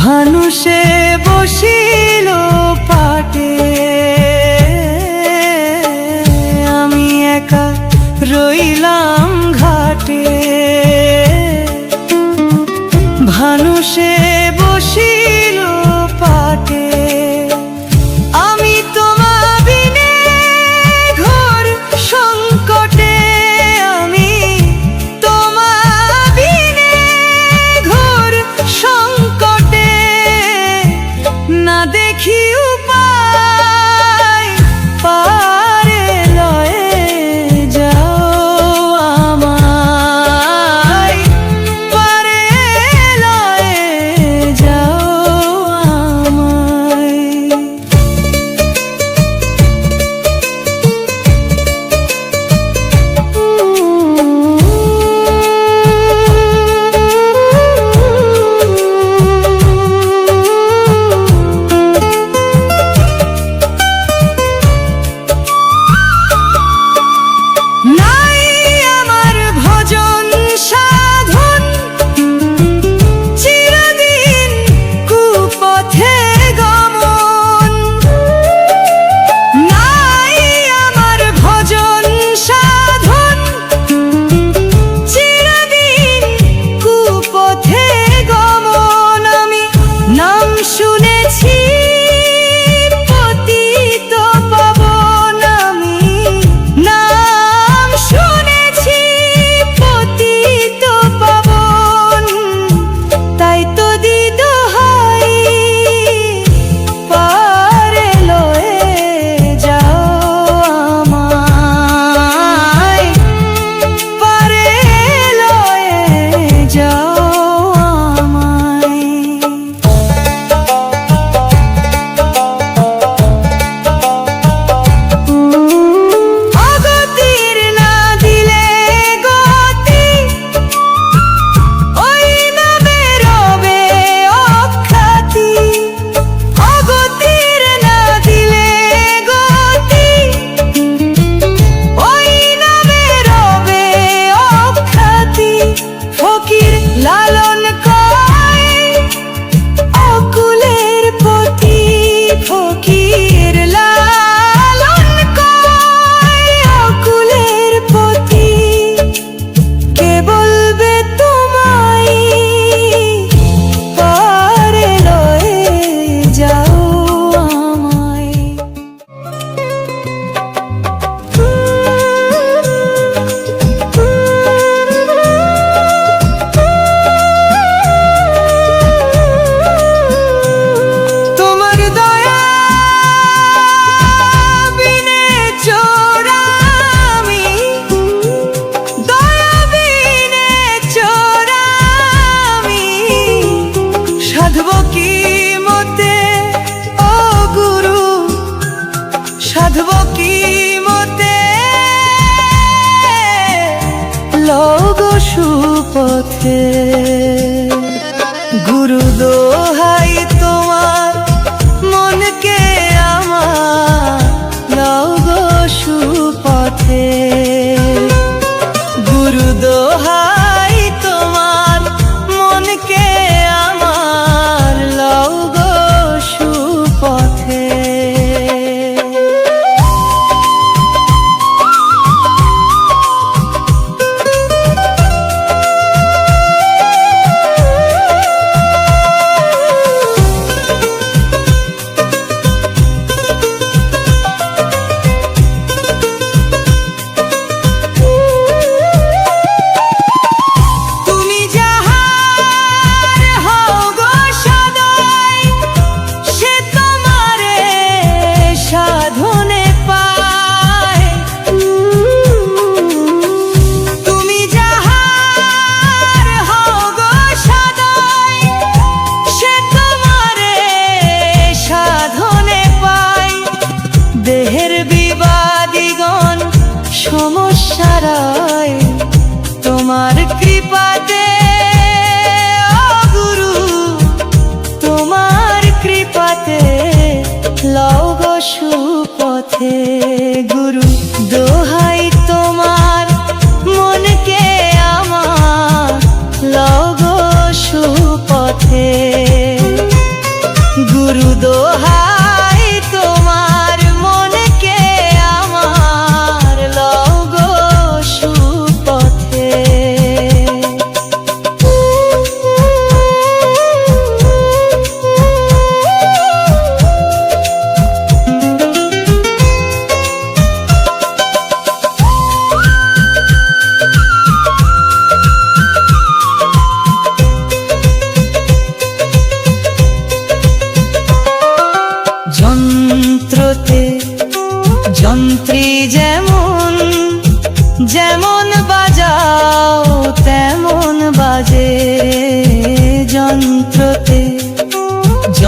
ভানুষে বসিল পাটে, আমি একা রইলাম ঘাটে। ভানুষে বসিল পাটে, আমি তোমা বিনে ঘোর সংকটে। আমি তোমা বিনে ঘোর সংকটে, না দেখি উপায় পারে লয়ে যাও আমায়, পারে লয়ে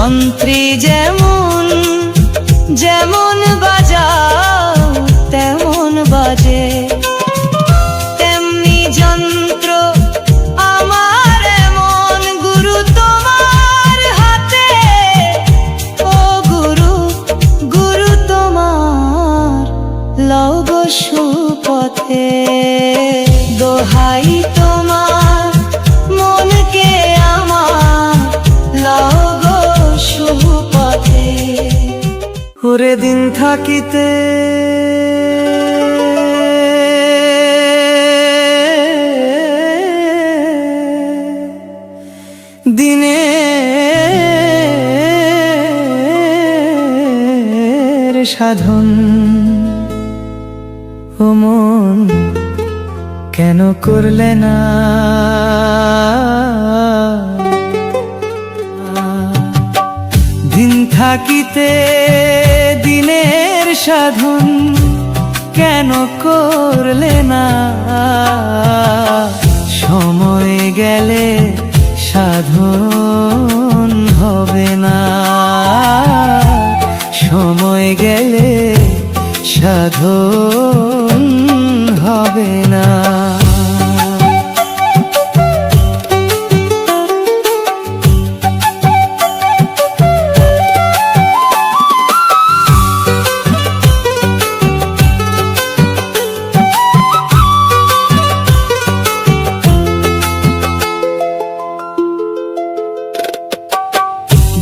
যন্ত্রী যেমন যেমন বাজাও তেমন বাজে, তেমনি যন্ত্র আমার এমন গুরু তোমার হাতে। ও গুরু গুরু তোমার লও গো সুপথে, দোহাই তোমার মনকে আমার লও গো সুপথে। ওরে দিন থাকিতে দিনের সাধন, ও মন কেন করলে না? দিন থাকিতে দিনের সাধন কেন করলে না? সময় গেলে সাধন হবে না, সময় গেলে সাধন হবে না।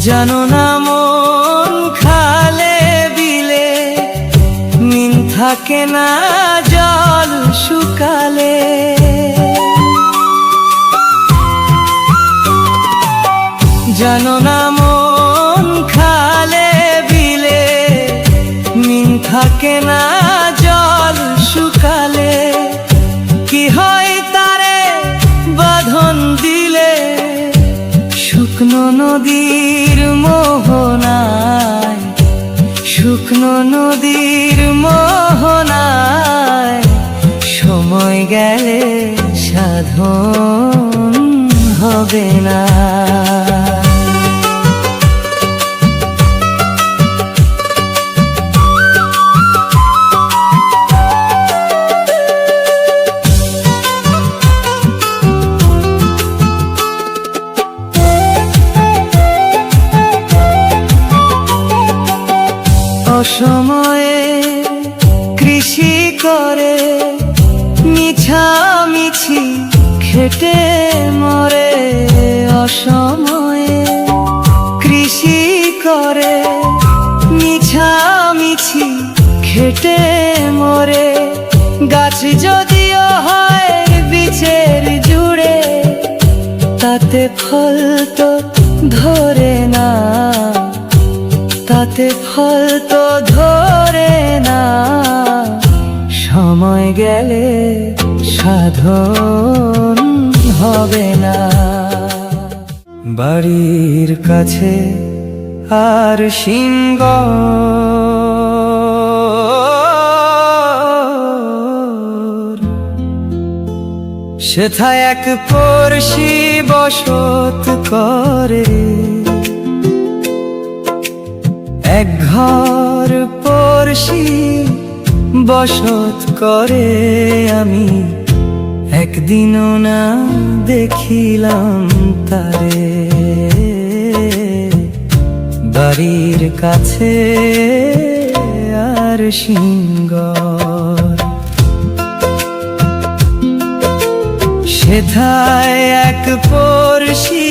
জানো না মন খালে বিলে মিন থাকে না জল শুকালে, জানো না মন খালে বিলে মিন থাকে না জল শুকালে। কি হয় তারে বাঁধন দিলে শুকনো নদীর মোহনায়, শুকনো নদীর মোহনায় সময় গেলে সাধন হবে না। অসময়ে কৃষি করে মিছামিছি খেটে মরে, অসময়ে কৃষি করে মিছামিছি খেটে মরে। গাছ যদিও হয় বীচের জুড়ে তাতে ফল তো ধরে না, তাতে ফল তো ধরে না। সময় গেলে সাধন হবে না। বাড়ির কাছে আর সিংহ সেথায় এক পড়শি বসত করে, এক ঘর পড়শি বসত করে। আমি একদিনও না দেখিলাম তারে, বাড়ির কাছে আর সিংহ সেথায় এক পড়শি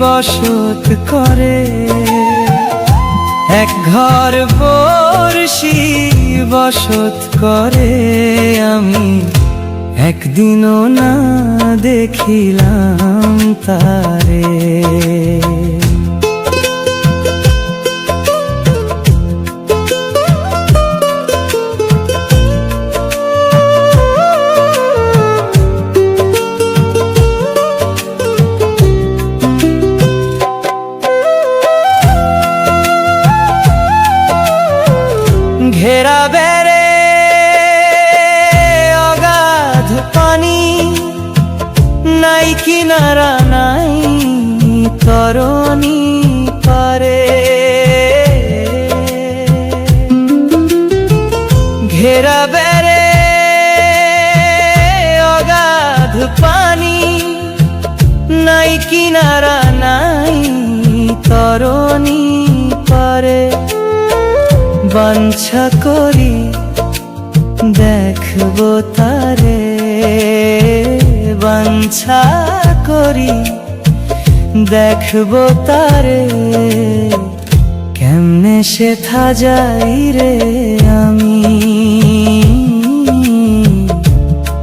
বসত করে, এক ঘর পড়শি বসত করে। আমি একদিনও না দেখিলাম তারে। ঘেরা বেড়ে অগাধ পানি, নাই কিনারা নাই তরণী পার কিনারা নাই তরণী পারে, বাঞ্ছা করি দেখবো তারে, বাঞ্ছা করি দেখবো তারে। কেমনে সেথা যাই রে আমি,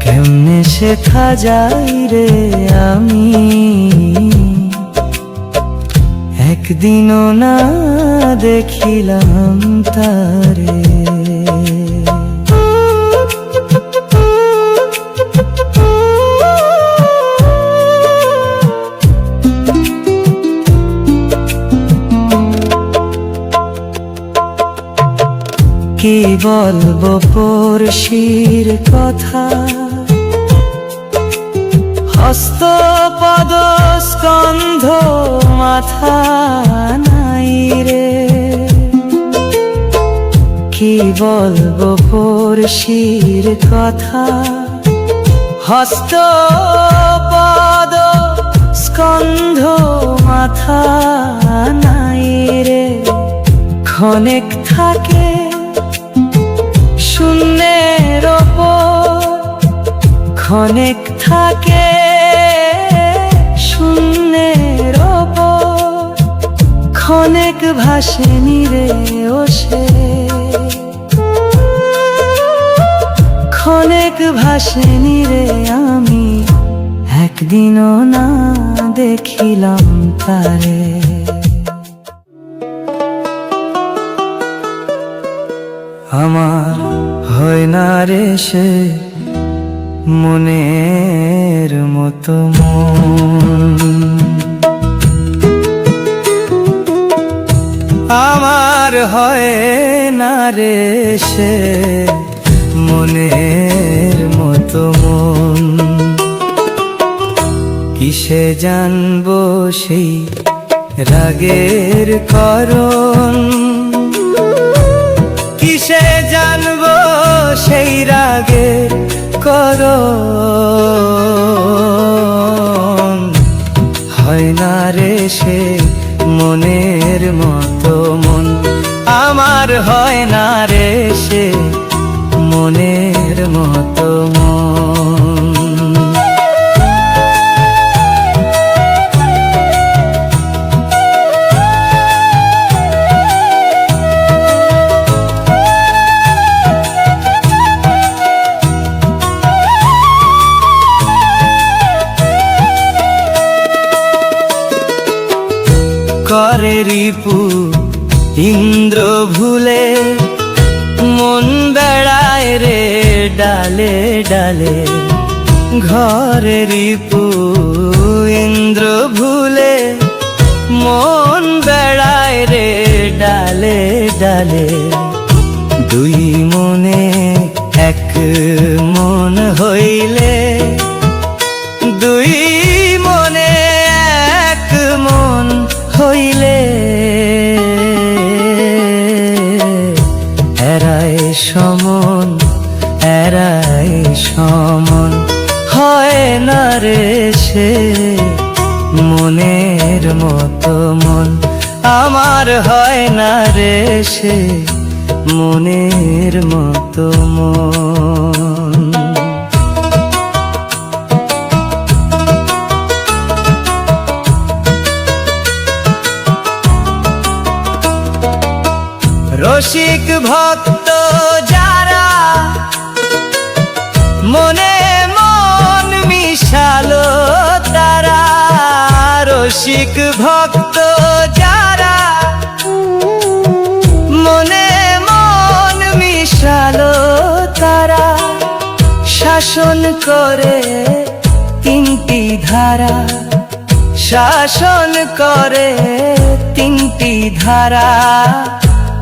কেমনে সেথা যাই রে আমি, একদিনও না দেখিলাম তারে। কি বলবো পড়শির কথা, হস্ত পদ স্কন্ধ মাথা নাই রে। কি বলবো পড়শির কথা, হস্ত পদ স্কন্ধ মাথা নাই রে। ক্ষণেক থাকে শূন্যের ওপর, ক্ষণেক থাকে শূন্যের ওপর, ক্ষণেক ভাসে নিরে ওসে, ক্ষণেক ভাসে নিরে আমি, একদিনও না দেখিলাম তারে। আমার হয় না রে সে মনের মতো মন, আমার হয় না রে সে মনের মতো মন। কিসে জানবো সেই রাগের করণ, কিসে জানবো সেই রাগের করণ। হয় না রে সে মনের মতো মন, আমার হয় না রে সে মনের মতো মন। করে রিপু ইন্দ্র ভুলে, মন বেড়ায় রে ডালে ডালে। ঘরে রিপু ইন্দ্র ভুলে, মন বেড়ায় রে ডালে ডালে। দুই মনে এক মন হইলে, দুই মনে এক মন হইলে, এরাই সমন এরাই সমন। হয় না রে সে মনের মতো মন, আমার হয় না রে সে মনের মতো মন। রসিক ভক্ত যারা মনে মন মিশালো তারা, রসিক ভক্ত যারা মনে মন মিশালো তারা। শাসন করে তিনটি ধারা, শাসন করে তিনটি ধারা।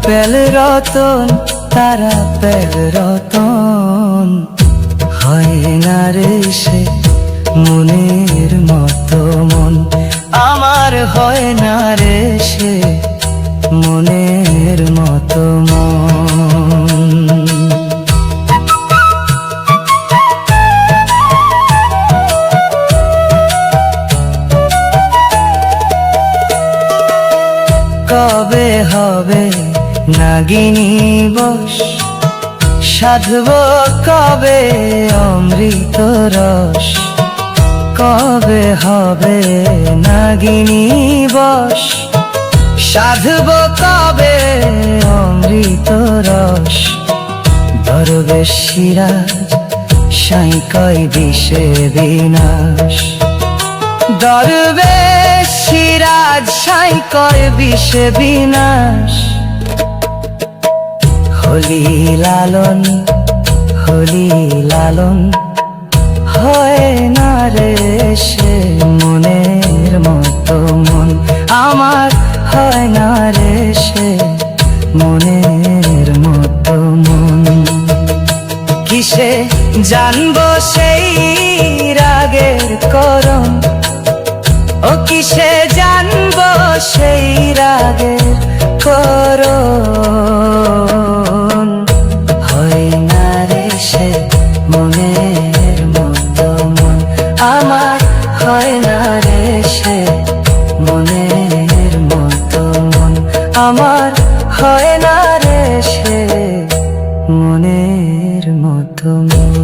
পেল রতন তারা পেল রতন, হয় না রে সে মনের মতো মন, আমার হয় না রে সে মনের মতো মন। কবে হবে নাগিনী বশ, সাধব কবে অমৃত রস। কবে হবে নাগিনী বশ, সাধব কবে অমৃত রস। দরবেশ সিরাজ সাই কয় বিষে বিনাশ, দরবেশ সিরাজ সাই কয় বিষে বিনাশ। হলি লালন হলি লালন হয় না রে সে, মনের মতো মন আমার হয় না রে সে, মনের মতো মন। কিসে জানবো সেই রাগের করণ, ও কিসে জানবো সেই রাগের করণ। হয় না রে সে মনের মতো মন আমার, হয় না রে সে মনের মতো মন আমার, হয় না রে সে মনের মতো মন।